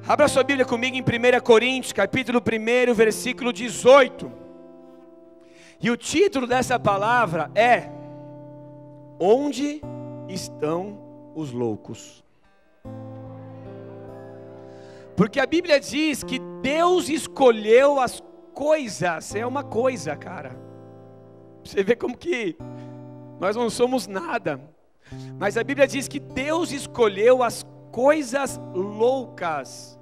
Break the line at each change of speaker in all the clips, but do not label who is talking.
Abra sua Bíblia comigo em 1 Coríntios, capítulo 1, versículo 18. E o título dessa palavra é: Onde estão os loucos? Porque a Bíblia diz que Deus escolheu as coisas. É uma coisa, cara. Você vê como que nós não somos nada. Mas a Bíblia diz que Deus escolheu as coisas loucas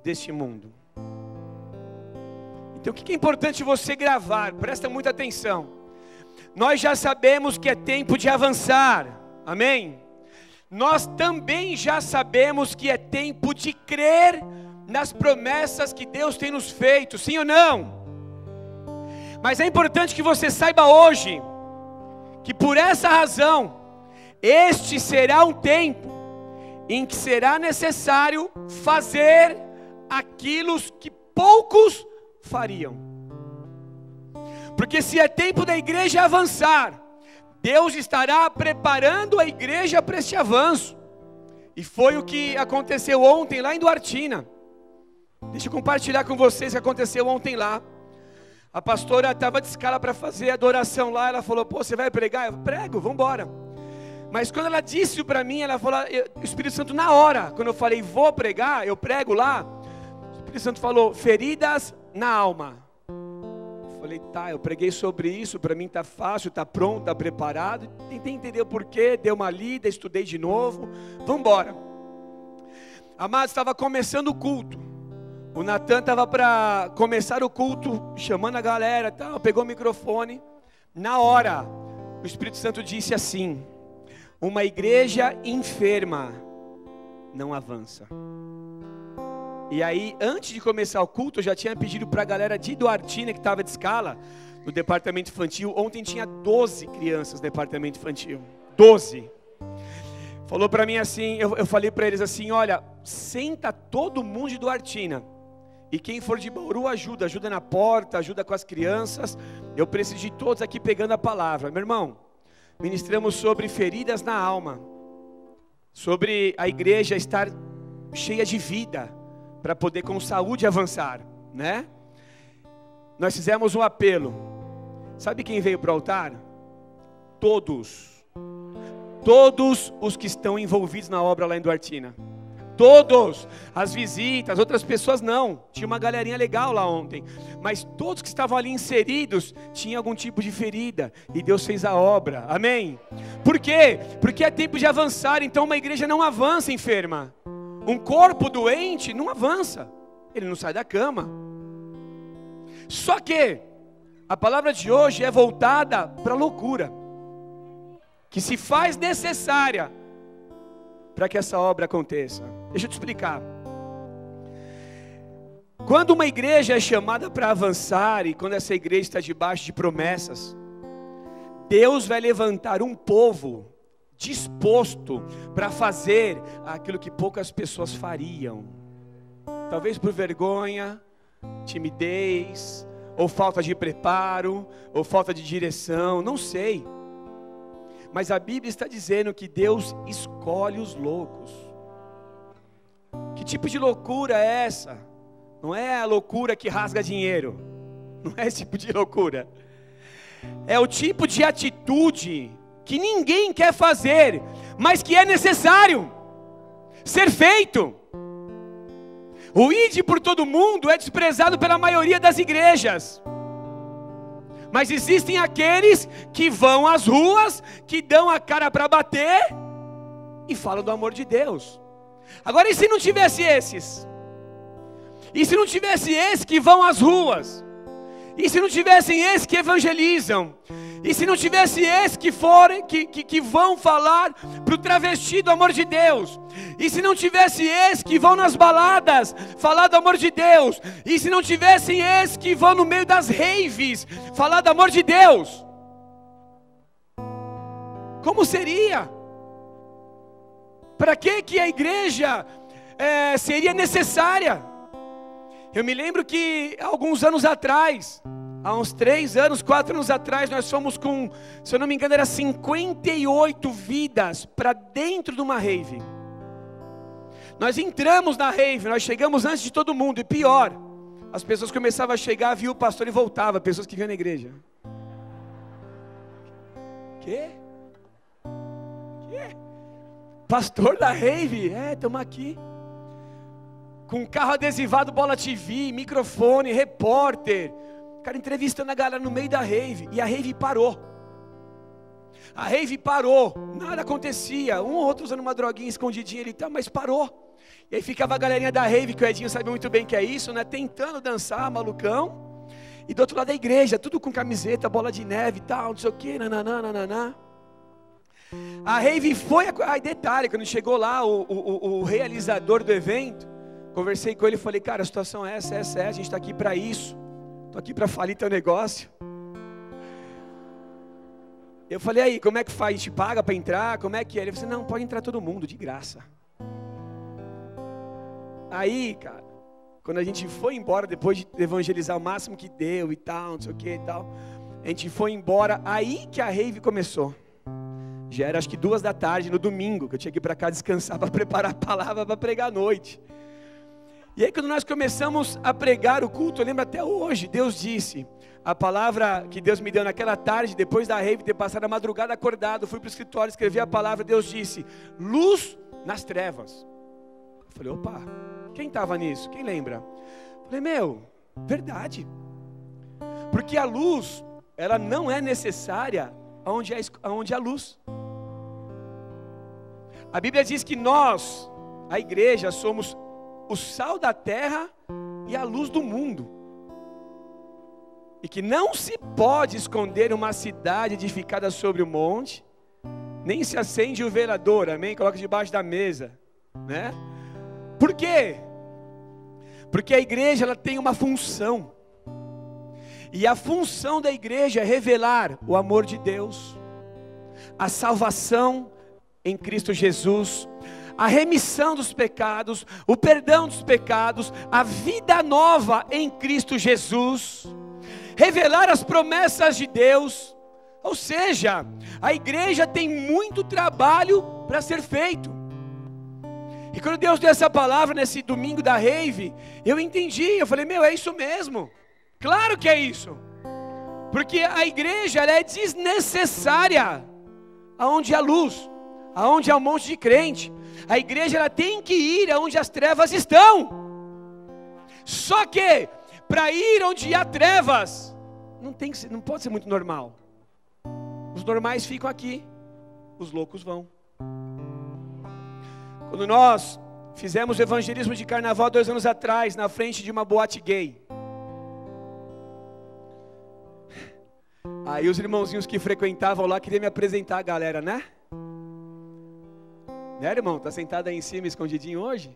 deste mundo. Então o que é importante você gravar? Presta muita atenção. Nós já sabemos que é tempo de avançar, amém? Nós também já sabemos que é tempo de crer nas promessas que Deus tem nos feito, sim ou não? Mas é importante que você saiba hoje, que por essa razão, este será um tempo em que será necessário fazer aquilo que poucos fariam. Porque se é tempo da igreja avançar, Deus estará preparando a igreja para este avanço. E foi o que aconteceu ontem lá em Duartina. Deixa eu compartilhar com vocês o que aconteceu ontem lá. A pastora estava de escala para fazer a adoração lá. Ela falou: pô, você vai pregar? Eu prego, vamos embora. Mas quando ela disse para mim, ela falou, o Espírito Santo na hora, quando eu falei vou pregar, eu prego lá, o Espírito Santo falou: feridas na alma. Eu falei: tá, eu preguei sobre isso, para mim tá fácil, tá pronto, tá preparado. Tentei entender o porquê, dei uma lida, estudei de novo, vamos embora. Amados, estava começando o culto. O Natan estava para começar o culto, chamando a galera, tal, pegou o microfone. Na hora, o Espírito Santo disse assim: uma igreja enferma não avança. E aí, antes de começar o culto, eu já tinha pedido para a galera de Duartina, que estava de escala, no departamento infantil. Ontem tinha 12 crianças no departamento infantil. 12. Falou para mim assim, eu falei para eles assim: olha, senta todo mundo de Duartina. E quem for de Bauru ajuda na porta, ajuda com as crianças. Eu preciso de todos aqui pegando a palavra. Meu irmão, ministramos sobre feridas na alma, sobre a igreja estar cheia de vida, para poder com saúde avançar, né? Nós fizemos um apelo. Sabe quem veio para o altar? Todos os que estão envolvidos na obra lá em Duartina. Todos, as visitas, outras pessoas não. Tinha uma galerinha legal lá ontem. Mas todos que estavam ali inseridos tinham algum tipo de ferida. E Deus fez a obra, amém? Por quê? Porque é tempo de avançar. Então uma igreja não avança enferma. Um corpo doente não avança. Ele não sai da cama. Só que a palavra de hoje é voltada para a loucura, que se faz necessária para que essa obra aconteça. Deixa eu te explicar. Quando uma igreja é chamada para avançar, e quando essa igreja está debaixo de promessas, Deus vai levantar um povo disposto para fazer aquilo que poucas pessoas fariam. Talvez por vergonha, timidez, ou falta de preparo, ou falta de direção, não sei. Mas a Bíblia está dizendo que Deus escolhe os loucos. Que tipo de loucura é essa? Não é a loucura que rasga dinheiro. Não é esse tipo de loucura. É o tipo de atitude que ninguém quer fazer, mas que é necessário ser feito. O ide por todo mundo é desprezado pela maioria das igrejas. Mas existem aqueles que vão às ruas, que dão a cara para bater e falam do amor de Deus. Agora, e se não tivesse esses? E se não tivesse esses que vão às ruas? E se não tivessem esses que evangelizam? E se não tivesse esses que vão falar para o travesti do amor de Deus? E se não tivesse esses que vão nas baladas falar do amor de Deus? E se não tivessem esses que vão no meio das raves falar do amor de Deus? Como seria? Para que a igreja seria necessária? Eu me lembro que alguns anos atrás, há uns 3 anos, 4 anos atrás, nós fomos com, se eu não me engano, era 58 vidas para dentro de uma rave. Nós entramos na rave, nós chegamos antes de todo mundo, e pior, as pessoas começavam a chegar, viam o pastor e voltavam, pessoas que vinham na igreja. Quê? Pastor da rave? Estamos aqui. Com carro adesivado, bola TV, microfone, repórter. O cara entrevistando a galera no meio da rave. E a rave parou. A rave parou. Nada acontecia. Um ou outro usando uma droguinha escondidinha ali, mas parou. E aí ficava a galerinha da rave, que o Edinho sabe muito bem que é isso, né? Tentando dançar, malucão. E do outro lado da igreja, tudo com camiseta, bola de neve e tal, não sei o que, nananana. A rave foi, detalhe, quando chegou lá o realizador do evento, conversei com ele e falei, cara, a situação é essa, a gente está aqui para isso, estou aqui para falir teu negócio. Eu falei, aí, como é que faz? A gente paga para entrar? Como é que é? Ele falou assim, não, pode entrar todo mundo, de graça. Aí, cara, quando a gente foi embora, depois de evangelizar o máximo que deu e tal, não sei o que e tal, a gente foi embora, aí que a rave começou. Já era acho que 2 da tarde, no domingo, que eu tinha que ir para cá descansar para preparar a palavra para pregar à noite. E aí quando nós começamos a pregar o culto, eu lembro até hoje, Deus disse, a palavra que Deus me deu naquela tarde, depois da rave, ter passado a madrugada acordado, fui para o escritório, escrevi a palavra, Deus disse, luz nas trevas. Eu falei, opa, quem estava nisso? Quem lembra? Eu falei, verdade. Porque a luz, ela não é necessária onde há luz. A Bíblia diz que nós, a igreja, somos o sal da terra e a luz do mundo. E que não se pode esconder uma cidade edificada sobre o monte, nem se acende o velador, amém? Coloca debaixo da mesa, né? Por quê? Porque a igreja, ela tem uma função. E a função da igreja é revelar o amor de Deus, a salvação em Cristo Jesus, a remissão dos pecados, o perdão dos pecados, a vida nova em Cristo Jesus, revelar as promessas de Deus. Ou seja, a igreja tem muito trabalho para ser feito. E quando Deus deu essa palavra nesse domingo da rave, eu entendi, eu falei, é isso mesmo. Claro que é isso, porque a igreja ela é desnecessária aonde há luz, aonde há um monte de crente. A igreja ela tem que ir aonde as trevas estão. Só que para ir onde há trevas não pode ser muito normal. Os normais ficam aqui, os loucos vão. Quando nós fizemos o evangelismo de carnaval 2 anos atrás, na frente de uma boate gay, aí os irmãozinhos que frequentavam lá queriam me apresentar a galera, né? Né, irmão? Tá sentado aí em cima, escondidinho hoje?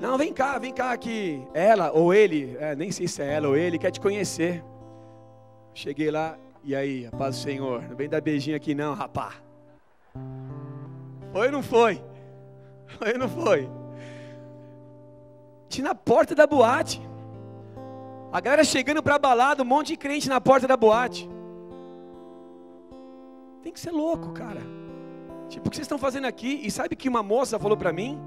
Não, vem cá que ela ou ele, nem sei se é ela ou ele, quer te conhecer. Cheguei lá, e aí, a paz do Senhor, não vem dar beijinho aqui não, rapá. Foi ou não foi? Foi ou não foi? Tinha na porta da boate. A galera chegando para a balada, um monte de crente na porta da boate. Tem que ser louco, cara. Tipo, o que vocês estão fazendo aqui? E sabe que uma moça falou para mim?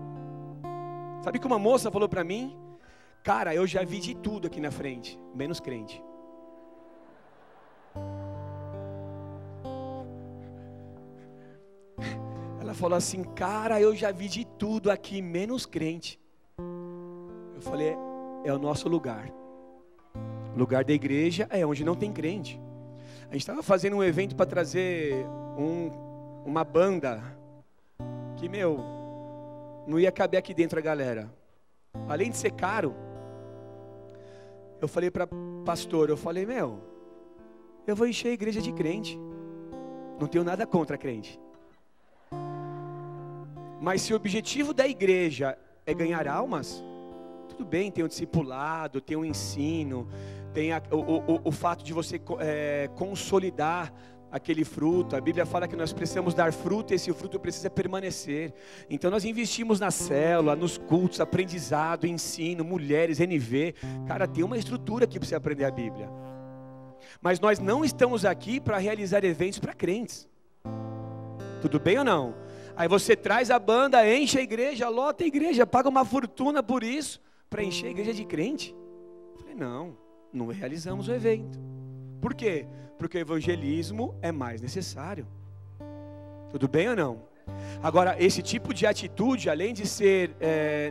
Cara, eu já vi de tudo aqui na frente, menos crente. Ela falou assim, cara, eu já vi de tudo aqui, menos crente. Eu falei, é o nosso lugar. O lugar da igreja é onde não tem crente. A gente estava fazendo um evento para trazer uma banda que, não ia caber aqui dentro a galera. Além de ser caro, eu falei para pastor, eu vou encher a igreja de crente. Não tenho nada contra crente. Mas se o objetivo da igreja é ganhar almas, tudo bem, tem um discipulado, tem um ensino, tem o fato de você consolidar aquele fruto. A Bíblia fala que nós precisamos dar fruto e esse fruto precisa permanecer. Então nós investimos na célula, nos cultos, aprendizado, ensino, mulheres, NV. Cara, tem uma estrutura aqui para você aprender a Bíblia. Mas nós não estamos aqui para realizar eventos para crentes. Tudo bem ou não? Aí você traz a banda, enche a igreja, lota a igreja, paga uma fortuna por isso, para encher a igreja de crente. Eu falei, não realizamos o evento. Por quê? Porque o evangelismo é mais necessário. Tudo bem ou não? Agora, esse tipo de atitude, além de ser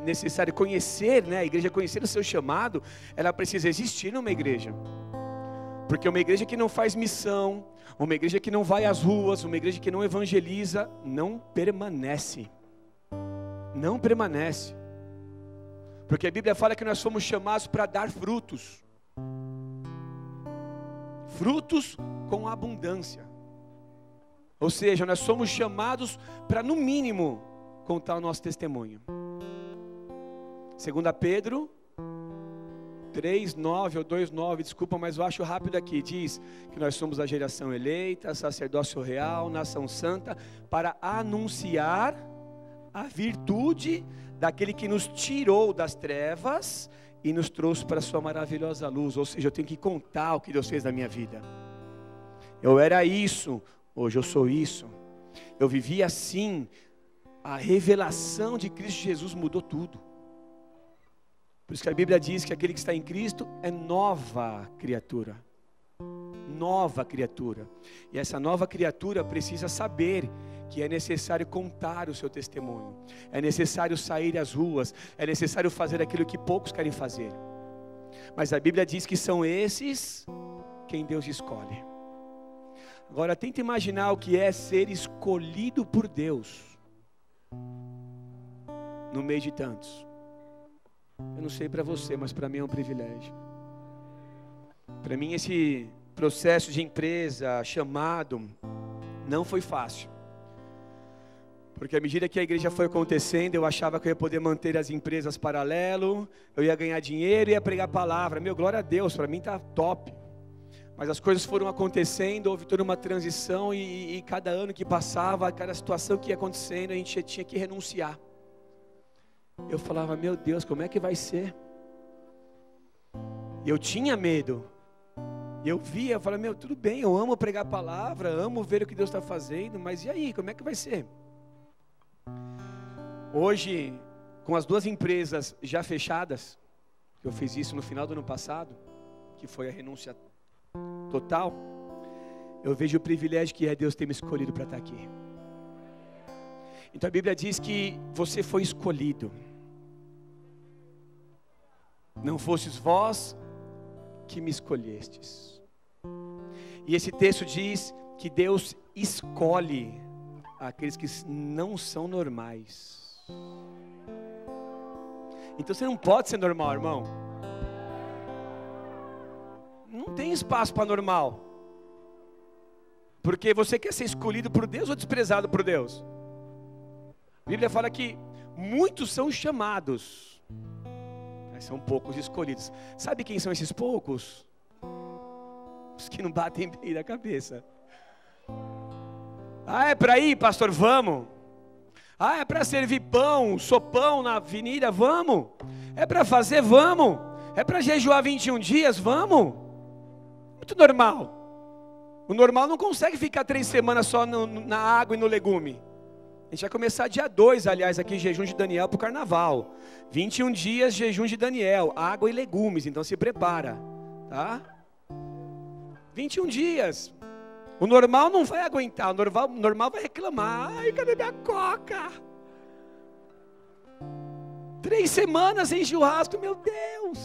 necessário conhecer, né, a igreja conhecer o seu chamado, ela precisa existir numa igreja. Porque uma igreja que não faz missão, uma igreja que não vai às ruas, uma igreja que não evangeliza, não permanece. Não permanece. Porque a Bíblia fala que nós fomos chamados para dar frutos. Frutos com abundância. Ou seja, nós somos chamados para, no mínimo, contar o nosso testemunho. 2 Pedro 3:9 ou 2:9, desculpa, mas eu acho rápido aqui, diz que nós somos a geração eleita, sacerdócio real, nação santa, para anunciar a virtude daquele que nos tirou das trevas e nos trouxe para a sua maravilhosa luz. Ou seja, eu tenho que contar o que Deus fez na minha vida. Eu era isso, hoje eu sou isso. Eu vivia assim, a revelação de Cristo Jesus mudou tudo. Por isso que a Bíblia diz que aquele que está em Cristo é nova criatura. Nova criatura. E essa nova criatura precisa saber que é necessário contar o seu testemunho. É necessário sair às ruas. É necessário fazer aquilo que poucos querem fazer. Mas a Bíblia diz que são esses quem Deus escolhe. Agora tenta imaginar o que é ser escolhido por Deus no meio de tantos. Eu não sei para você, mas para mim é um privilégio. Para mim esse processo de empresa, chamado, não foi fácil. Porque à medida que a igreja foi acontecendo, eu achava que eu ia poder manter as empresas paralelo, eu ia ganhar dinheiro e ia pregar a palavra. Meu, glória a Deus, para mim tá top. Mas as coisas foram acontecendo, houve toda uma transição e cada ano que passava, cada situação que ia acontecendo, a gente tinha que renunciar. Eu falava, meu Deus, como é que vai ser? Eu tinha medo. Eu via, eu falava, meu, tudo bem, eu amo pregar a palavra, amo ver o que Deus está fazendo, mas e aí, como é que vai ser? Hoje, com as 2 empresas já fechadas, eu fiz isso no final do ano passado, que foi a renúncia total, eu vejo o privilégio que é Deus ter me escolhido para estar aqui. Então a Bíblia diz que você foi escolhido. Não fostes vós que me escolhestes. E esse texto diz que Deus escolhe aqueles que não são normais. Então você não pode ser normal, irmão. Não tem espaço para normal. Porque você quer ser escolhido por Deus ou desprezado por Deus? A Bíblia fala que muitos são chamados, mas são poucos escolhidos. Sabe quem são esses poucos? Os que não batem bem da cabeça. Ah, é para ir, pastor? Vamos. Ah, é para servir pão, sopão na avenida? Vamos. É para fazer? Vamos. É para jejuar 21 dias? Vamos. Muito normal. O normal não consegue ficar 3 semanas só na água e no legume. A gente vai começar dia 2, aliás, aqui jejum de Daniel para o carnaval. 21 dias jejum de Daniel, água e legumes, então se prepara, tá? 21 dias. O normal não vai aguentar, o normal vai reclamar. Ai, cadê minha coca? 3 semanas sem churrasco, meu Deus.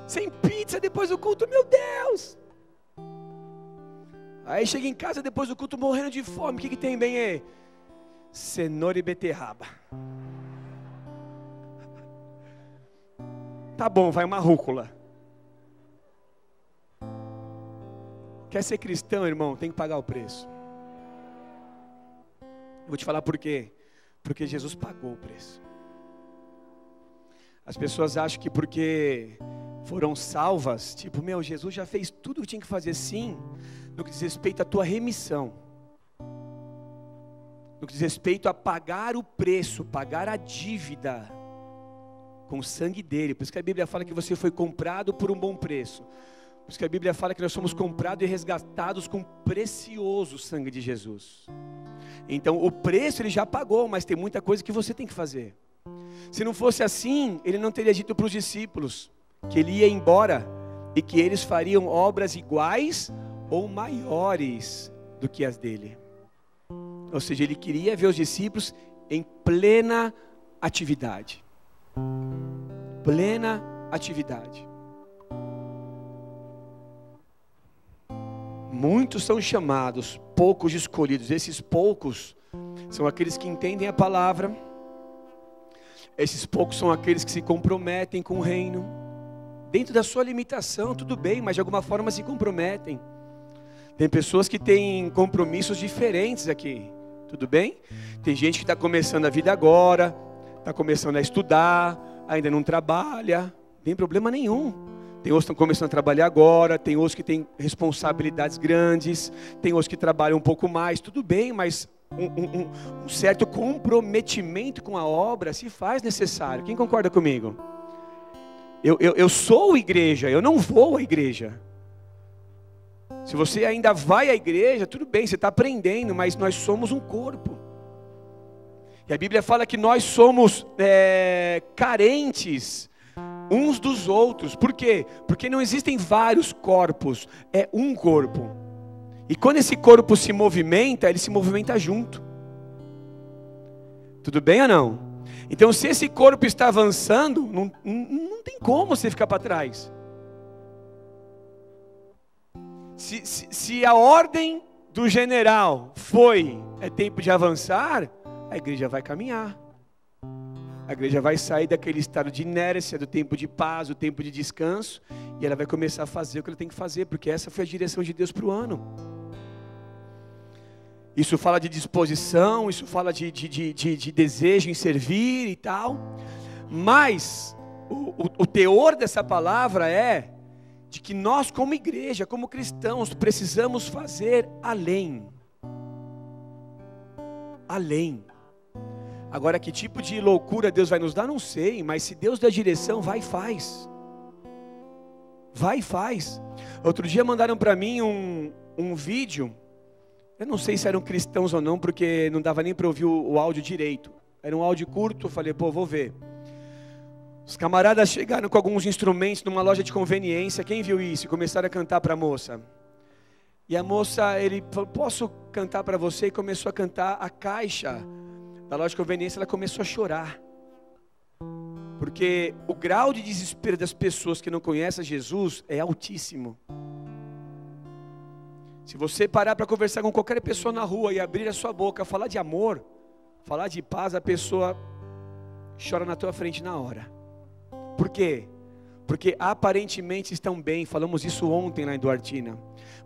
Sem pizza depois do culto, meu Deus. Aí chega em casa depois do culto morrendo de fome, o que tem bem aí? Cenoura e beterraba. Tá bom, vai uma rúcula. Quer ser cristão, irmão? Tem que pagar o preço. Eu vou te falar por quê. Porque Jesus pagou o preço. As pessoas acham que porque foram salvas, tipo, meu, Jesus já fez tudo o que tinha que fazer, sim, no que diz respeito à tua remissão. No que diz respeito a pagar o preço, pagar a dívida com o sangue dele. Por isso que a Bíblia fala que você foi comprado por um bom preço. Por isso que a Bíblia fala que nós somos comprados e resgatados com o precioso sangue de Jesus. Então o preço ele já pagou, mas tem muita coisa que você tem que fazer. Se não fosse assim, ele não teria dito para os discípulos que ele ia embora e que eles fariam obras iguais ou maiores do que as dele. Ou seja, ele queria ver os discípulos em plena atividade. Plena atividade. Muitos são chamados, poucos escolhidos. Esses poucos são aqueles que entendem a palavra. Esses poucos são aqueles que se comprometem com o reino. Dentro da sua limitação, tudo bem, mas de alguma forma se comprometem. Tem pessoas que têm compromissos diferentes aqui, tudo bem? Tem gente que está começando a vida agora, está começando a estudar, ainda não trabalha, não tem problema nenhum. Tem outros que estão começando a trabalhar agora, tem outros que têm responsabilidades grandes, tem outros que trabalham um pouco mais, tudo bem, mas um certo comprometimento com a obra se faz necessário. Quem concorda comigo? Eu sou igreja, eu não vou à igreja. Se você ainda vai à igreja, tudo bem, você está aprendendo, mas nós somos um corpo. E a Bíblia fala que nós somos carentes uns dos outros. Por quê? Porque não existem vários corpos, é um corpo. E quando esse corpo se movimenta, ele se movimenta junto. Tudo bem ou não? Então se esse corpo está avançando, não tem como você ficar para trás. Se a ordem do general é tempo de avançar, a igreja vai caminhar. A igreja vai sair daquele estado de inércia, do tempo de paz, do tempo de descanso, e ela vai começar a fazer o que ela tem que fazer, porque essa foi a direção de Deus para o ano. Isso fala de disposição, isso fala de desejo em servir e tal, mas o teor dessa palavra é de que nós como igreja, como cristãos, precisamos fazer além. Além. Agora, que tipo de loucura Deus vai nos dar, não sei, mas se Deus dá direção, vai e faz. Vai e faz. Outro dia mandaram para mim um vídeo, eu não sei se eram cristãos ou não, porque não dava nem para ouvir o áudio direito. Era um áudio curto, eu falei, vou ver. Os camaradas chegaram com alguns instrumentos numa loja de conveniência, quem viu isso? E começaram a cantar para a moça. E a moça, ele falou, posso cantar para você? E começou a cantar a caixa da loja de conveniência, ela começou a chorar. Porque o grau de desespero das pessoas que não conhecem Jesus é altíssimo. Se você parar para conversar com qualquer pessoa na rua e abrir a sua boca, falar de amor, falar de paz, a pessoa chora na tua frente na hora. Por quê? Porque aparentemente estão bem, falamos isso ontem lá em Duartina,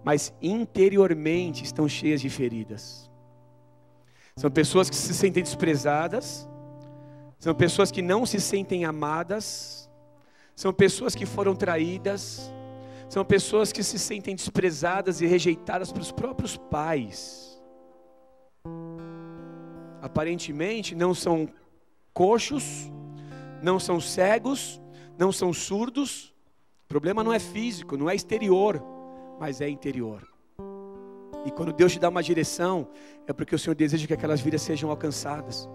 mas interiormente estão cheias de feridas. São pessoas que se sentem desprezadas, são pessoas que não se sentem amadas, são pessoas que foram traídas, são pessoas que se sentem desprezadas e rejeitadas pelos próprios pais. Aparentemente não são coxos, não são cegos, não são surdos. O problema não é físico, não é exterior, mas é interior. E quando Deus te dá uma direção, é porque o Senhor deseja que aquelas vidas sejam alcançadas.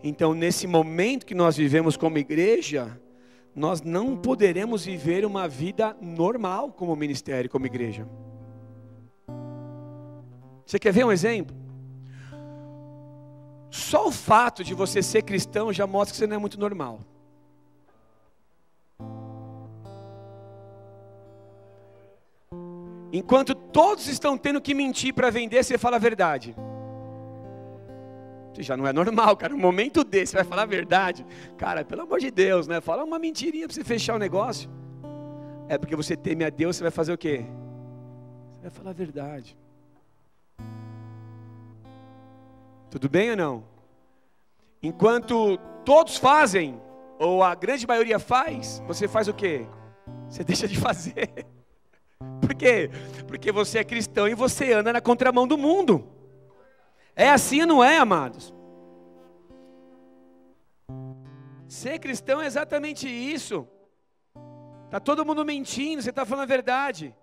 Então, nesse momento que nós vivemos como igreja, nós não poderemos viver uma vida normal como ministério, como igreja. Você quer ver um exemplo? Só o fato de você ser cristão já mostra que você não é muito normal. Enquanto todos estão tendo que mentir para vender, você fala a verdade. Você já não é normal, cara. No momento desse, você vai falar a verdade. Cara, pelo amor de Deus, né? Fala uma mentirinha para você fechar o negócio. É porque você teme a Deus, você vai fazer o quê? Você vai falar a verdade. Tudo bem ou não? Enquanto todos fazem, ou a grande maioria faz, você faz o quê? Você deixa de fazer. Por quê? Porque você é cristão e você anda na contramão do mundo. É assim ou não é, amados? Ser cristão é exatamente isso. Está todo mundo mentindo, você está falando a verdade.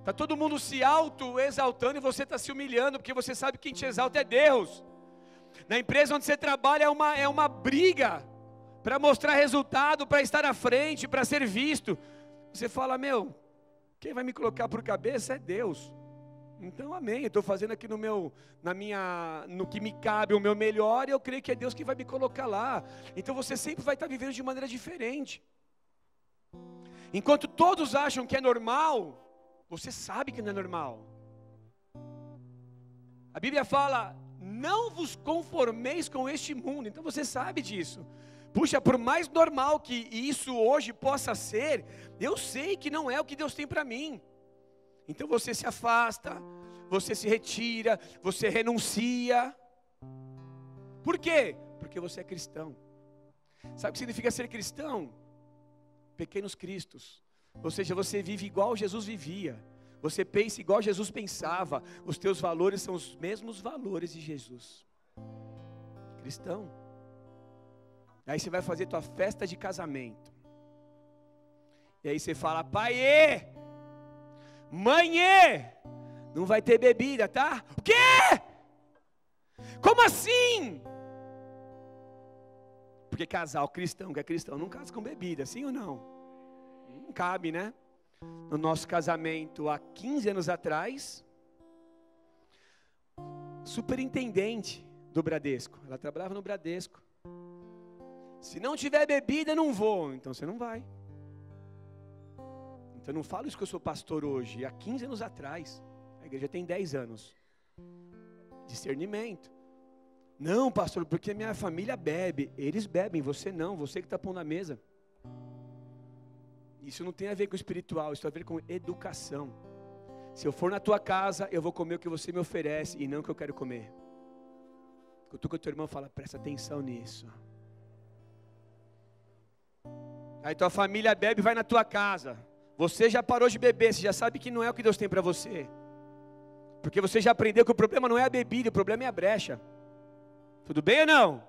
Está todo mundo se auto-exaltando e você está se humilhando, porque você sabe que quem te exalta é Deus. Na empresa onde você trabalha é uma briga para mostrar resultado, para estar à frente, para ser visto. Você fala, quem vai me colocar por cabeça é Deus. Então, amém, eu estou fazendo aqui no que me cabe o meu melhor, e eu creio que é Deus que vai me colocar lá. Então você sempre vai estar vivendo de maneira diferente. Enquanto todos acham que é normal, você sabe que não é normal. A Bíblia fala, não vos conformeis com este mundo. Então você sabe disso. Puxa, por mais normal que isso hoje possa ser, eu sei que não é o que Deus tem para mim. Então você se afasta, você se retira, você renuncia. Por quê? Porque você é cristão. Sabe o que significa ser cristão? Pequenos cristos. Ou seja, você vive igual Jesus vivia. Você pensa igual Jesus pensava. Os teus valores são os mesmos valores de Jesus. Cristão. Aí você vai fazer tua festa de casamento. E aí você fala, pai, mãe, não vai ter bebida, tá? O quê? Como assim? Porque casal cristão, que é cristão, não casa com bebida, sim ou não? Não cabe, né? No nosso casamento, há 15 anos atrás, superintendente do Bradesco, ela trabalhava no Bradesco. Se não tiver bebida, não vou. Então você não vai. Então eu não falo isso que eu sou pastor hoje. Há 15 anos atrás. A igreja tem 10 anos. Discernimento. Não, pastor, porque minha família bebe. Eles bebem, você não. Você que está pondo na mesa. Isso não tem a ver com espiritual. Isso tem a ver com educação. Se eu for na tua casa, eu vou comer o que você me oferece e não o que eu quero comer. Quando o teu irmão fala, presta atenção nisso. Aí tua família bebe e vai na tua casa. Você já parou de beber, você já sabe que não é o que Deus tem para você. Porque você já aprendeu que o problema não é a bebida, o problema é a brecha. Tudo bem ou não?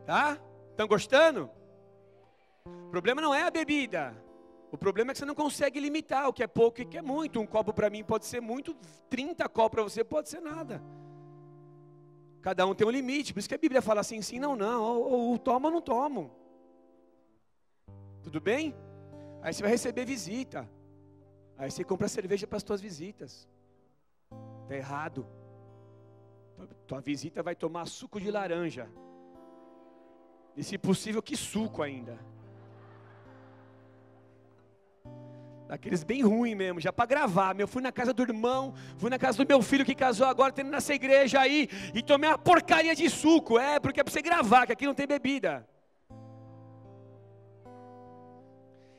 Tá? Estão gostando? O problema não é a bebida. O problema é que você não consegue limitar o que é pouco e o que é muito. Um copo para mim pode ser muito, 30 copos para você pode ser nada. Cada um tem um limite, por isso que a Bíblia fala assim, sim, não, ou toma ou não tomo. Tudo bem? Aí você vai receber visita. Aí você compra cerveja para as tuas visitas. Está errado. Tua visita vai tomar suco de laranja. E se possível, que suco ainda. Daqueles bem ruins mesmo, já para gravar. Eu fui na casa do irmão, fui na casa do meu filho que casou agora, tendo nessa igreja aí, e tomei uma porcaria de suco. Porque é para você gravar, que aqui não tem bebida.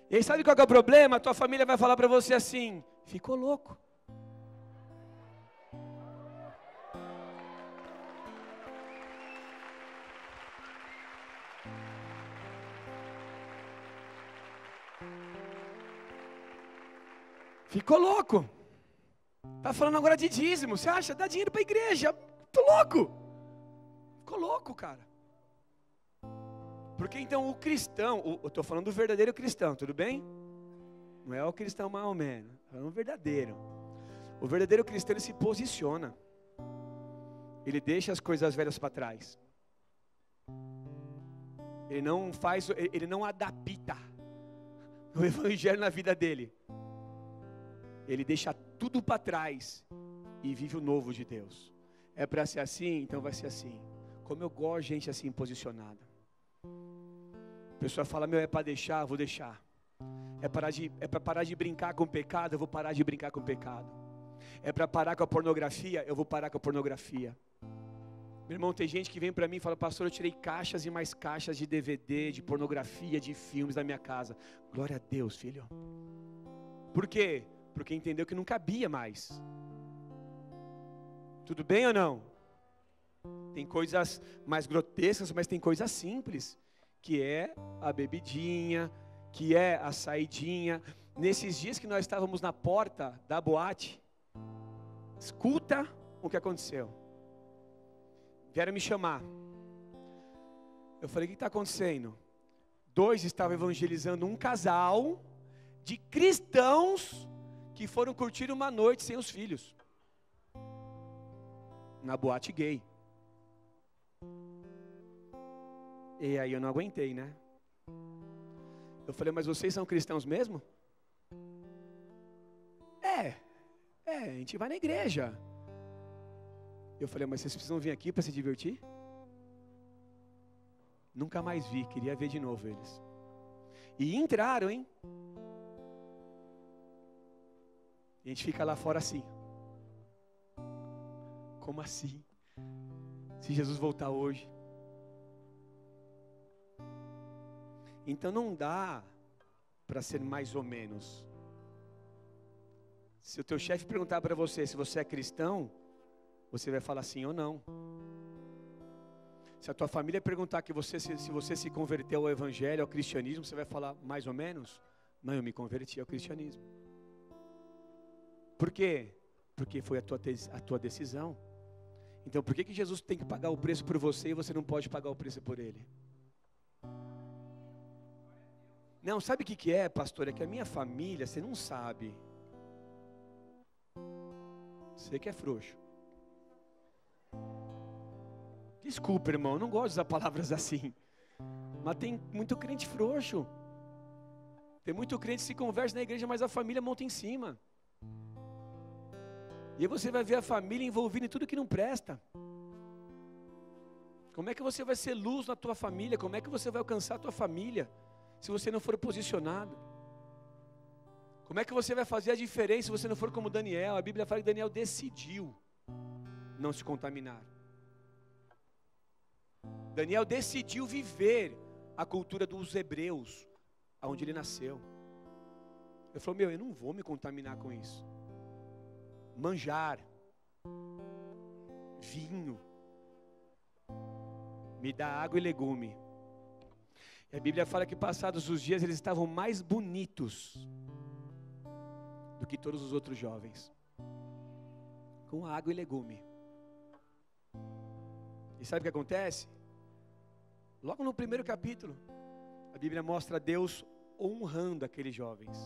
E aí sabe qual que é o problema? A tua família vai falar para você assim, ficou louco. Ficou louco. Tá falando agora de dízimo, você acha? Dá dinheiro para a igreja. Tô louco. Ficou louco, cara. Porque então o cristão, eu estou falando do verdadeiro cristão, tudo bem? Não é o cristão mais ou menos, é o verdadeiro. O verdadeiro cristão, ele se posiciona. Ele deixa as coisas velhas para trás. Ele não adapta o evangelho na vida dele. Ele deixa tudo para trás e vive o novo de Deus. É para ser assim, então vai ser assim. Como eu gosto de gente assim posicionada. A pessoa fala, é para deixar, eu vou deixar. É para parar de brincar com o pecado, eu vou parar de brincar com o pecado. É para parar com a pornografia, eu vou parar com a pornografia. Meu irmão, tem gente que vem para mim e fala, pastor, eu tirei caixas e mais caixas de DVD, de pornografia, de filmes da minha casa. Glória a Deus, filho. Por quê? Porque entendeu que não cabia mais. Tudo bem ou não? Tem coisas mais grotescas, mas tem coisas simples. Que é a bebidinha, que é a saidinha. Nesses dias que nós estávamos na porta da boate, escuta o que aconteceu. Vieram me chamar. Eu falei, o que está acontecendo? 2 estavam evangelizando um casal de cristãos que foram curtir uma noite sem os filhos, na boate gay. E aí eu não aguentei, né? Eu falei, mas vocês são cristãos mesmo? A gente vai na igreja. Eu falei, mas vocês precisam vir aqui para se divertir? Nunca mais vi, queria ver de novo eles. E entraram, hein? E a gente fica lá fora assim. Como assim? Se Jesus voltar hoje. Então não dá para ser mais ou menos. Se o teu chefe perguntar para você se você é cristão, você vai falar sim ou não. Se a tua família perguntar que se você se converteu ao evangelho, ao cristianismo, você vai falar mais ou menos? Não, eu me converti ao cristianismo. Por quê? Porque foi a tua decisão. Então por que Jesus tem que pagar o preço por você e você não pode pagar o preço por ele? Não, sabe o que é, pastor? É que a minha família, você não sabe. Você que é frouxo. Desculpa, irmão, eu não gosto de usar palavras assim. Mas tem muito crente frouxo. Tem muito crente que se conversa na igreja, mas a família monta em cima. E aí você vai ver a família envolvida em tudo que não presta. Como é que você vai ser luz na tua família? Como é que você vai alcançar a tua família se você não for posicionado? Como é que você vai fazer a diferença se você não for como Daniel? A Bíblia fala que Daniel decidiu não se contaminar. Daniel decidiu viver a cultura dos hebreus, aonde ele nasceu. Ele falou, eu não vou me contaminar com isso. Manjar, vinho, me dá água e legume. E a Bíblia fala que passados os dias eles estavam mais bonitos do que todos os outros jovens, com água e legume. E sabe o que acontece? Logo no primeiro capítulo, a Bíblia mostra Deus honrando aqueles jovens.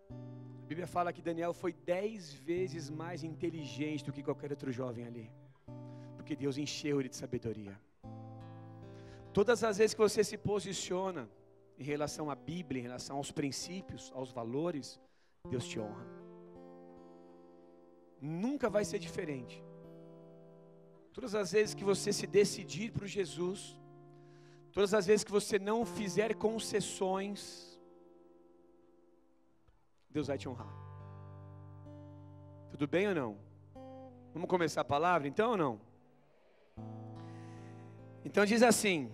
A Bíblia fala que Daniel foi 10 vezes mais inteligente do que qualquer outro jovem ali, porque Deus encheu ele de sabedoria. Todas as vezes que você se posiciona em relação à Bíblia, em relação aos princípios, aos valores, Deus te honra. Nunca vai ser diferente. Todas as vezes que você se decidir por Jesus, todas as vezes que você não fizer concessões, Deus vai te honrar. Tudo bem ou não? Vamos começar a palavra então ou não? Então diz assim: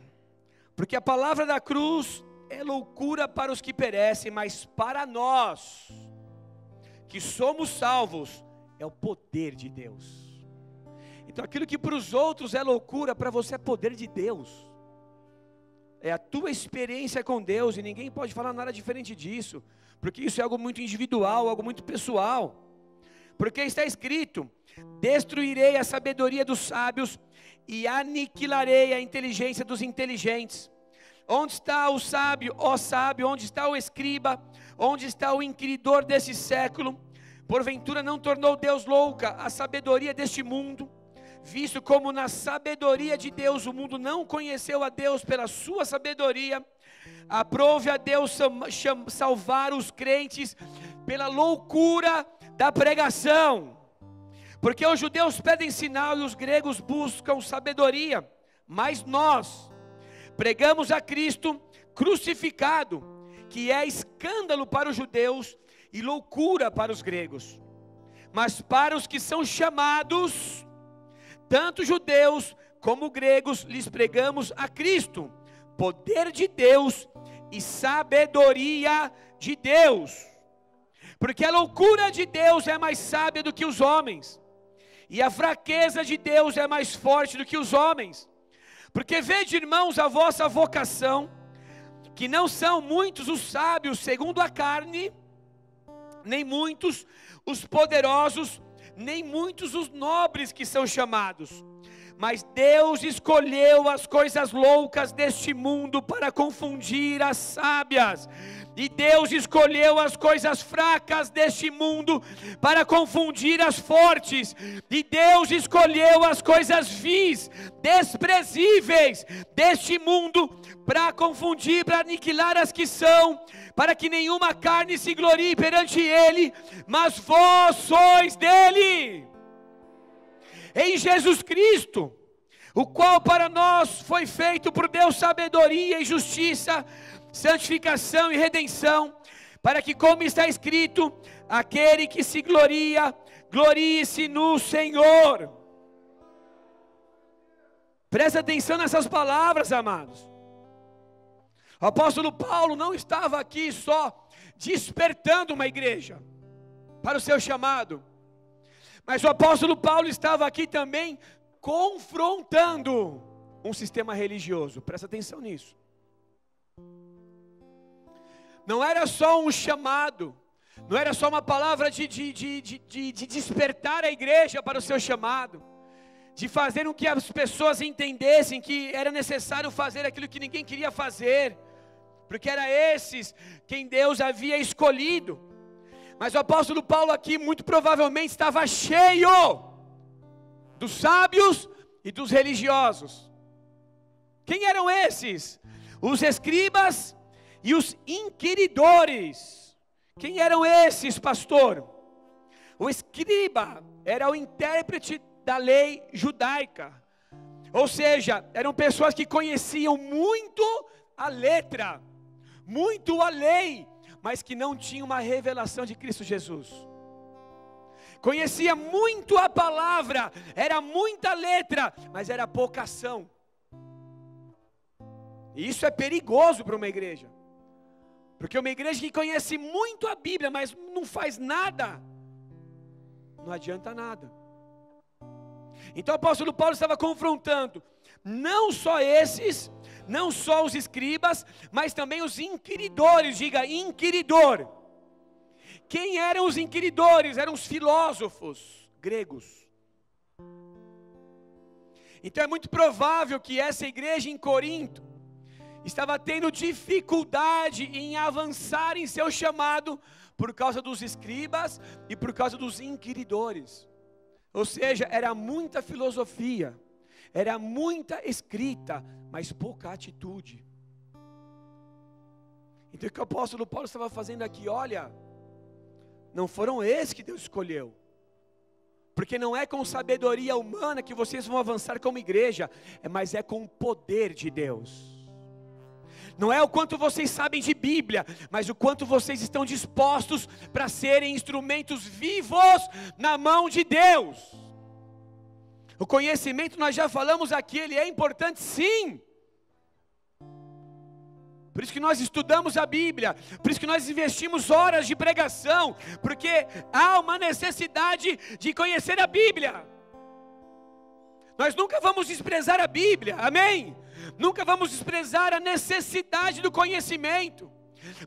porque a palavra da cruz é loucura para os que perecem, mas para nós que somos salvos é o poder de Deus. Então aquilo que para os outros é loucura, para você é poder de Deus. É a tua experiência com Deus, e ninguém pode falar nada diferente disso, porque isso é algo muito individual, algo muito pessoal. Porque está escrito: destruirei a sabedoria dos sábios e aniquilarei a inteligência dos inteligentes. Onde está o sábio, ó sábio? Onde está o escriba? Onde está o inquiridor desse século? Porventura não tornou Deus louca a sabedoria deste mundo? Visto como na sabedoria de Deus o mundo não conheceu a Deus pela sua sabedoria, aprove a Deus salvar os crentes pela loucura da pregação. Porque os judeus pedem sinal e os gregos buscam sabedoria, mas nós pregamos a Cristo crucificado, que é escândalo para os judeus e loucura para os gregos. Mas para os que são chamados, tanto judeus como gregos, lhes pregamos a Cristo, poder de Deus e sabedoria de Deus. Porque a loucura de Deus é mais sábia do que os homens, e a fraqueza de Deus é mais forte do que os homens. Porque vede, irmãos, a vossa vocação, que não são muitos os sábios segundo a carne, nem muitos os poderosos, nem muitos os nobres que são chamados. Mas Deus escolheu as coisas loucas deste mundo para confundir as sábias. E Deus escolheu as coisas fracas deste mundo para confundir as fortes. E Deus escolheu as coisas vis, desprezíveis deste mundo para confundir, para aniquilar as que são, para que nenhuma carne se glorie perante Ele, mas vós sois dele, em Jesus Cristo, o qual para nós foi feito por Deus sabedoria e justiça, santificação e redenção, para que, como está escrito, aquele que se gloria, glorie-se no Senhor. Presta atenção nessas palavras, amados. O apóstolo Paulo não estava aqui só despertando uma igreja para o seu chamado, mas o apóstolo Paulo estava aqui também confrontando um sistema religioso. Presta atenção nisso. Não era só um chamado, não era só uma palavra de despertar a igreja para o seu chamado, de fazer com que as pessoas entendessem que era necessário fazer aquilo que ninguém queria fazer, porque era esses quem Deus havia escolhido. Mas o apóstolo Paulo aqui muito provavelmente estava cheio dos sábios e dos religiosos. Quem eram esses? Os escribas e os inquiridores. Quem eram esses, pastor? O escriba era o intérprete da lei judaica, ou seja, eram pessoas que conheciam muito a letra, muito a lei, mas que não tinham uma revelação de Cristo Jesus. Conhecia muito a palavra, era muita letra, mas era pouca ação. E isso é perigoso para uma igreja, porque uma igreja que conhece muito a Bíblia, mas não faz nada, não adianta nada. Então o apóstolo Paulo estava confrontando não só esses, não só os escribas, mas também os inquiridores. Diga, inquiridor. Quem eram os inquiridores? Eram os filósofos gregos. Então é muito provável que essa igreja em Corinto estava tendo dificuldade em avançar em seu chamado por causa dos escribas e por causa dos inquiridores. Ou seja, era muita filosofia, era muita escrita, mas pouca atitude. Então o que o apóstolo Paulo estava fazendo aqui? Olha, não foram esses que Deus escolheu, porque não é com sabedoria humana que vocês vão avançar como igreja, mas é com o poder de Deus. Não é o quanto vocês sabem de Bíblia, mas o quanto vocês estão dispostos para serem instrumentos vivos na mão de Deus. O conhecimento, nós já falamos aqui, ele é importante sim. Por isso que nós estudamos a Bíblia, por isso que nós investimos horas de pregação, porque há uma necessidade de conhecer a Bíblia. Nós nunca vamos desprezar a Bíblia, amém? Nunca vamos desprezar a necessidade do conhecimento,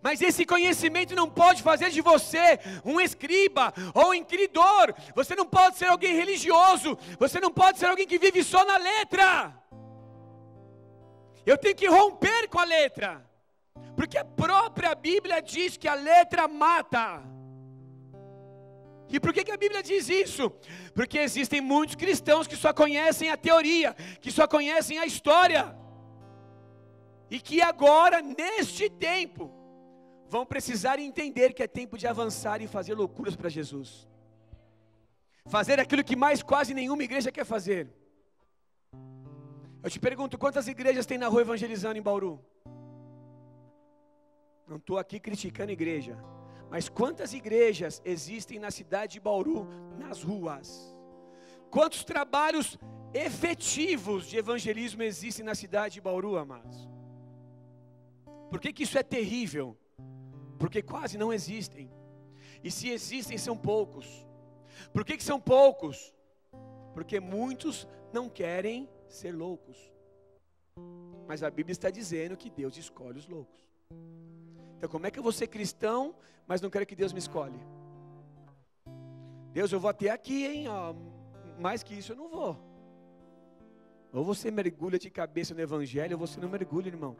mas esse conhecimento não pode fazer de você um escriba ou um inquiridor. Você não pode ser alguém religioso, você não pode ser alguém que vive só na letra. Eu tenho que romper com a letra, porque a própria Bíblia diz que a letra mata. E por que a Bíblia diz isso? Porque existem muitos cristãos que só conhecem a teoria, que só conhecem a história, e que agora, neste tempo, vão precisar entender que é tempo de avançar e fazer loucuras para Jesus. Fazer aquilo que mais quase nenhuma igreja quer fazer. Eu te pergunto, quantas igrejas tem na rua evangelizando em Bauru? Não estou aqui criticando a igreja, mas quantas igrejas existem na cidade de Bauru, nas ruas? Quantos trabalhos efetivos de evangelismo existem na cidade de Bauru, amados? Por que isso é terrível? Porque quase não existem. E se existem, são poucos. Por que são poucos? Porque muitos não querem ser loucos. Mas a Bíblia está dizendo que Deus escolhe os loucos. Então como é que eu vou ser cristão, mas não quero que Deus me escolhe? Deus, eu vou até aqui, hein? Mais que isso eu não vou. Ou você mergulha de cabeça no evangelho, ou você não mergulha, irmão.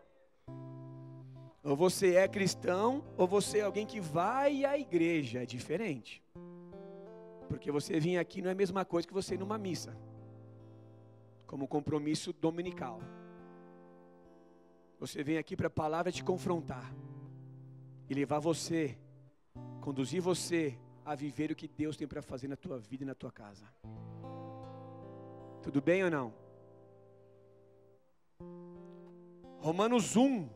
Ou você é cristão, ou você é alguém que vai à igreja. É diferente. Porque você vir aqui não é a mesma coisa que você ir numa missa, como compromisso dominical. Você vem aqui para a palavra te confrontar e levar você, conduzir você a viver o que Deus tem para fazer na tua vida e na tua casa. Tudo bem ou não? Romanos 1,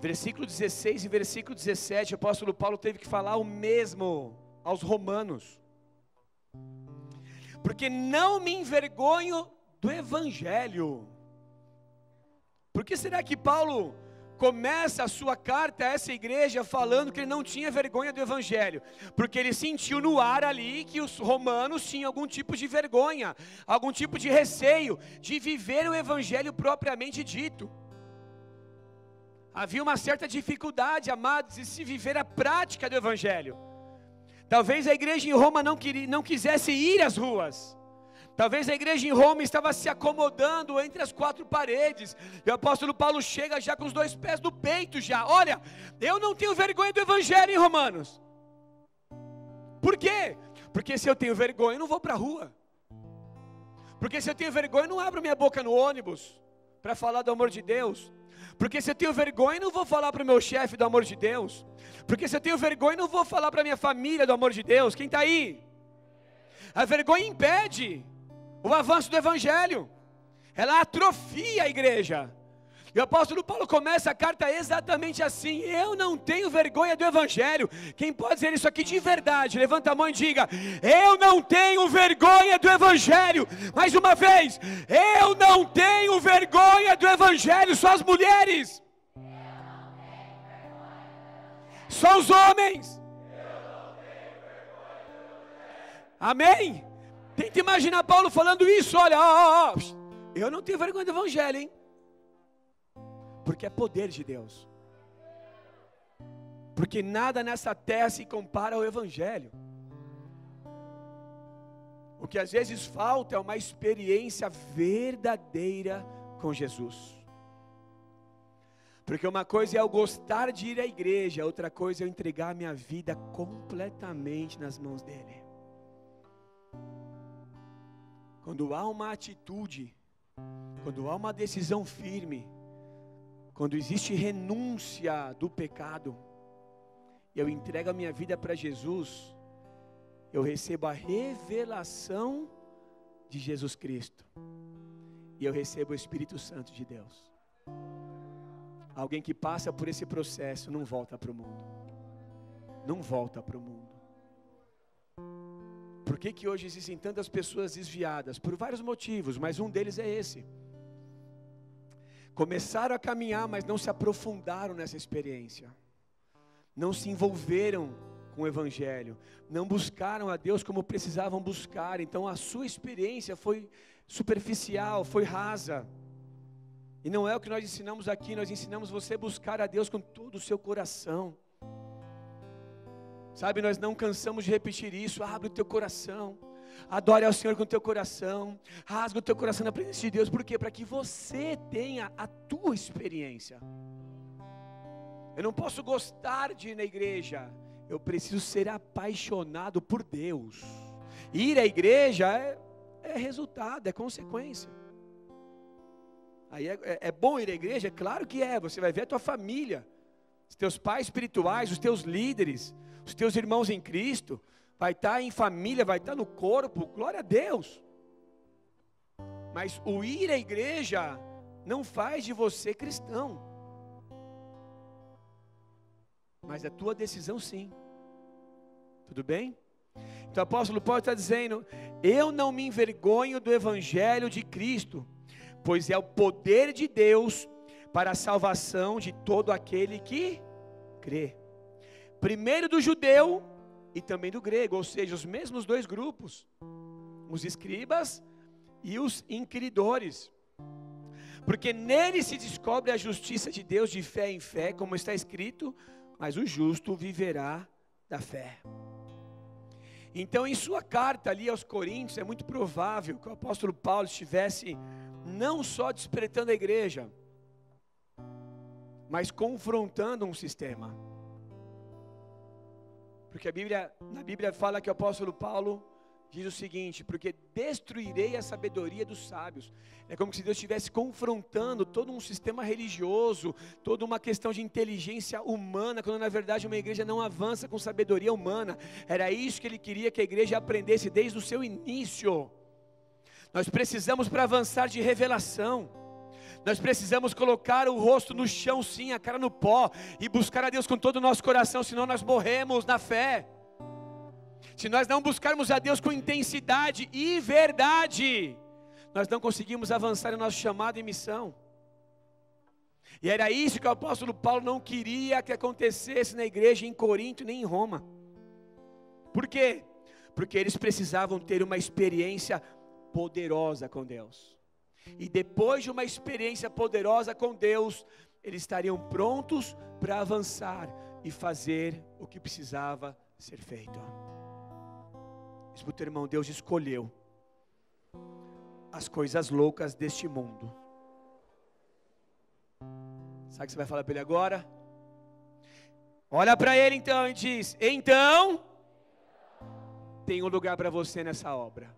versículo 16 e versículo 17, o apóstolo Paulo teve que falar o mesmo aos romanos. Porque não me envergonho do evangelho. Por que será que Paulo começa a sua carta a essa igreja falando que ele não tinha vergonha do evangelho? Porque ele sentiu no ar ali que os romanos tinham algum tipo de vergonha, algum tipo de receio de viver o evangelho propriamente dito. Havia uma certa dificuldade, amados, de se viver a prática do evangelho. Talvez a igreja em Roma não quisesse ir às ruas. Talvez a igreja em Roma estava se acomodando entre as quatro paredes. E o apóstolo Paulo chega já com os 2 pés no peito já. Olha, eu não tenho vergonha do evangelho em Romanos. Por quê? Porque se eu tenho vergonha, eu não vou para a rua. Porque se eu tenho vergonha, eu não abro minha boca no ônibus para falar do amor de Deus. Porque se eu tenho vergonha, eu não vou falar para o meu chefe do amor de Deus. Porque se eu tenho vergonha, eu não vou falar para a minha família do amor de Deus. Quem está aí? A vergonha impede o avanço do evangelho. Ela atrofia a igreja. E o apóstolo Paulo começa a carta exatamente assim: eu não tenho vergonha do evangelho. Quem pode dizer isso aqui de verdade? Levanta a mão e diga: eu não tenho vergonha do evangelho. Mais uma vez: eu não tenho vergonha do evangelho. Só as mulheres, só os homens. Amém? Tenta imaginar Paulo falando isso. Olha, eu não tenho vergonha do evangelho, hein? Porque é poder de Deus. Porque nada nessa terra se compara ao evangelho. O que às vezes falta é uma experiência verdadeira com Jesus. Porque uma coisa é eu gostar de ir à igreja, outra coisa é eu entregar a minha vida completamente nas mãos dele. Quando há uma atitude, quando há uma decisão firme, quando existe renúncia do pecado, eu entrego a minha vida para Jesus, eu recebo a revelação de Jesus Cristo, e eu recebo o Espírito Santo de Deus. Alguém que passa por esse processo não volta para o mundo. Não volta para o mundo. Por que hoje existem tantas pessoas desviadas? Por vários motivos, mas um deles é esse. Começaram a caminhar, mas não se aprofundaram nessa experiência. Não se envolveram com o evangelho. Não buscaram a Deus como precisavam buscar. Então a sua experiência foi superficial, foi rasa. E não é o que nós ensinamos aqui. Nós ensinamos você a buscar a Deus com todo o seu coração. Sabe, nós não cansamos de repetir isso. Abre o teu coração, adore ao Senhor com o teu coração, rasga o teu coração na presença de Deus. Por quê? Para que você tenha a tua experiência. Eu não posso gostar de ir na igreja, eu preciso ser apaixonado por Deus. Ir à igreja é resultado, é consequência. Aí é bom ir à igreja? Claro que é. Você vai ver a tua família, os teus pais espirituais, os teus líderes, os teus irmãos em Cristo. Vai estar em família, vai estar no corpo, glória a Deus. Mas o ir à igreja não faz de você cristão. Mas a tua decisão sim. Tudo bem? Então o apóstolo Paulo está dizendo: eu não me envergonho do evangelho de Cristo, pois é o poder de Deus para a salvação de todo aquele que crê. Primeiro do judeu e também do grego, ou seja, os mesmos dois grupos, os escribas e os inquiridores. Porque nele se descobre a justiça de Deus de fé em fé, como está escrito: mas o justo viverá da fé. Então, em sua carta ali aos Coríntios, é muito provável que o apóstolo Paulo estivesse não só despertando a igreja, mas confrontando um sistema. Porque na Bíblia fala que o apóstolo Paulo diz o seguinte: porque destruirei a sabedoria dos sábios. É como se Deus estivesse confrontando todo um sistema religioso, toda uma questão de inteligência humana, quando na verdade uma igreja não avança com sabedoria humana. Era isso que ele queria que a igreja aprendesse desde o seu início. Nós precisamos, para avançar, de revelação. Nós precisamos colocar o rosto no chão, sim, a cara no pó, e buscar a Deus com todo o nosso coração, senão nós morremos na fé. Se nós não buscarmos a Deus com intensidade e verdade, nós não conseguimos avançar em nosso chamado e missão. E era isso que o apóstolo Paulo não queria que acontecesse na igreja em Corinto nem em Roma. Por quê? Porque eles precisavam ter uma experiência poderosa com Deus. E depois de uma experiência poderosa com Deus, eles estariam prontos para avançar e fazer o que precisava ser feito. Escuta, irmão, Deus escolheu as coisas loucas deste mundo. Sabe o que você vai falar para ele agora? Olha para ele então e diz: então, tem um lugar para você nessa obra.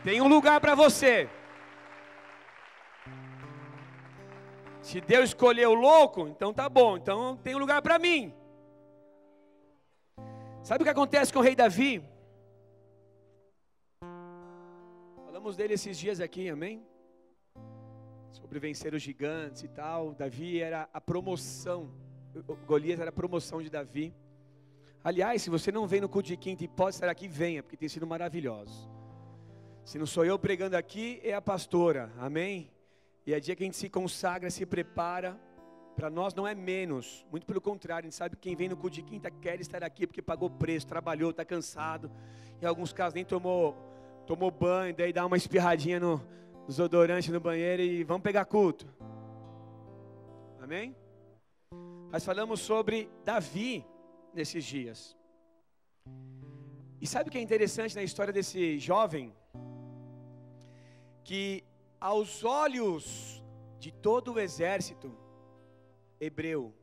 Tem um lugar para você. Se Deus escolheu o louco, então tá bom, então tem um lugar para mim. Sabe o que acontece com o rei Davi? Falamos dele esses dias aqui, amém? Sobre vencer os gigantes e tal. Davi era a promoção, Golias era a promoção de Davi. Aliás, se você não vem no culto de quinta e pode estar aqui, venha, porque tem sido maravilhoso. Se não sou eu pregando aqui, é a pastora, amém? E é dia que a gente se consagra, se prepara. Para nós não é menos, muito pelo contrário. A gente sabe que quem vem no culto de quinta quer estar aqui porque pagou preço, trabalhou, está cansado. Em alguns casos nem tomou banho, daí dá uma espirradinha no desodorante no banheiro e vamos pegar culto. Amém? Nós falamos sobre Davi nesses dias. E sabe o que é interessante na história desse jovem? Que aos olhos de todo o exército hebreu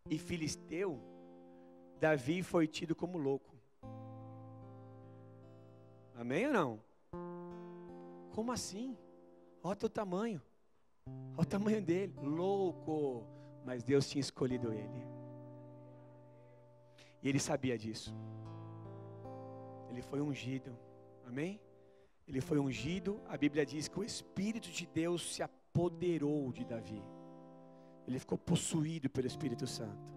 e filisteu, Davi foi tido como louco. Amém ou não? Como assim? Olha o teu tamanho. Olha o tamanho dele. Louco. Mas Deus tinha escolhido ele. E ele sabia disso. Ele foi ungido. Amém? Ele foi ungido, a Bíblia diz que o Espírito de Deus se apoderou de Davi. Ele ficou possuído pelo Espírito Santo.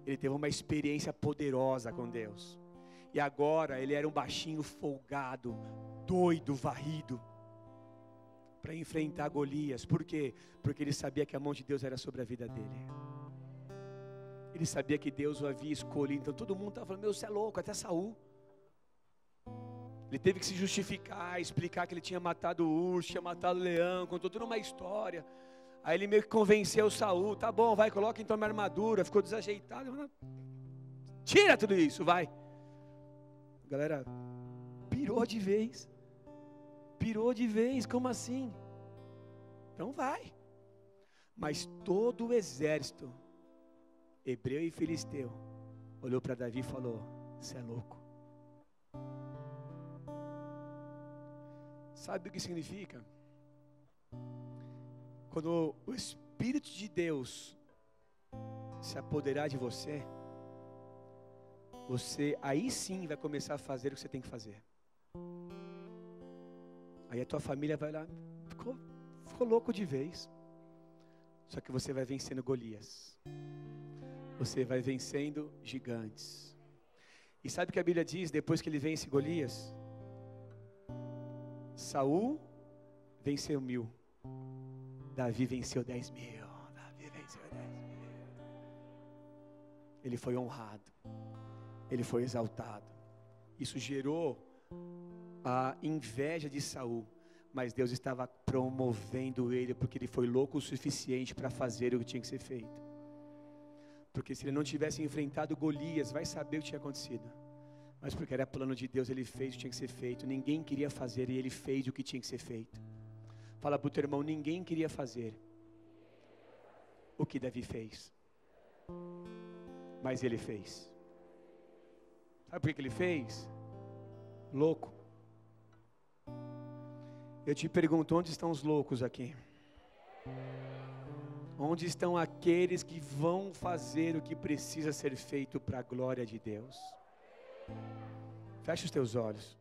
Ele teve uma experiência poderosa com Deus. E agora ele era um baixinho folgado, doido, varrido, para enfrentar Golias. Por quê? Porque ele sabia que a mão de Deus era sobre a vida dele. Ele sabia que Deus o havia escolhido. Então todo mundo estava falando: meu, você é louco, até Saul. Ele teve que se justificar, explicar que ele tinha matado o urso, tinha matado o leão, contou toda uma história. Aí ele meio que convenceu Saul: tá bom, vai, coloca então minha armadura. Ficou desajeitado. Tira tudo isso, vai. A galera pirou de vez. Pirou de vez, como assim? Então vai. Mas todo o exército, hebreu e filisteu, olhou para Davi e falou: você é louco. Sabe o que significa? Quando o Espírito de Deus se apoderar de você, você aí sim vai começar a fazer o que você tem que fazer. Aí a tua família vai lá, ficou louco de vez. Só que você vai vencendo Golias. Você vai vencendo gigantes. E sabe o que a Bíblia diz depois que ele vence Golias? Saul venceu 1000. Davi venceu 10.000. Davi venceu 10.000. Ele foi honrado. Ele foi exaltado. Isso gerou a inveja de Saul. mas Deus estava promovendo ele, porque ele foi louco o suficiente para fazer o que tinha que ser feito. Porque se ele não tivesse enfrentado Golias, vai saber o que tinha acontecido. Mas porque era plano de Deus, ele fez o que tinha que ser feito. Ninguém queria fazer e ele fez o que tinha que ser feito. Fala para o teu irmão, ninguém queria fazer o que Davi fez, mas ele fez. Sabe por que ele fez? Louco. Eu te pergunto, onde estão os loucos aqui? Onde estão aqueles que vão fazer o que precisa ser feito para a glória de Deus? Feche os teus olhos.